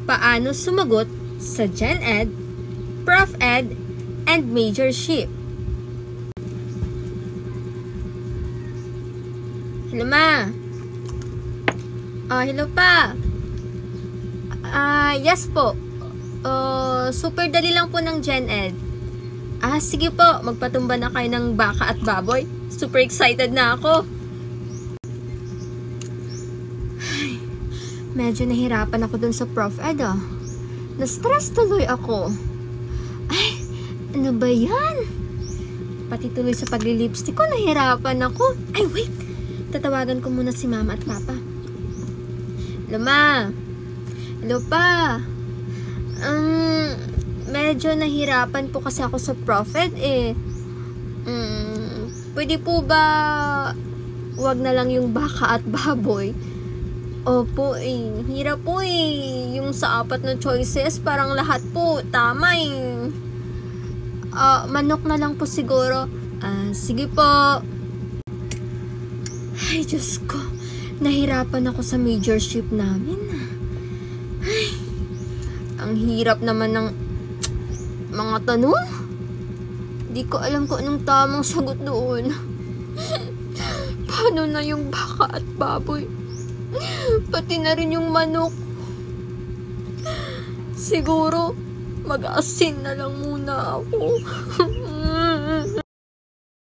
Paano sumagot sa Gen Ed, Prof Ed, and Major Ship? Hello, ma. Hello pa. Yes po. Super dali lang po ng Gen Ed. Sige po. Magpatumba na kayo ng baka at baboy. Super excited na ako. Medyo nahirapan ako dun sa Prof Ed Na-stress tuloy ako. Ano ba yan? Pati tuloy sa pagli-lipstick ko, nahirapan ako. Wait! Tatawagan ko muna si mama at papa. Hello, ma. Hello, pa. Medyo nahirapan po kasi ako sa Prof Ed Pwede po ba wag na lang yung baka at baboy? Opo hirap po yung sa 4 na choices, parang lahat po tama manok na lang po siguro. Sige po. Ay, Diyos ko, nahirapan ako sa major ship namin. Ang hirap naman ng mga tanong. Di ko alam kung anong tamang sagot doon. Paano na yung baka at baboy? Pati na rin yung manok. Siguro mag-asin na lang muna ako.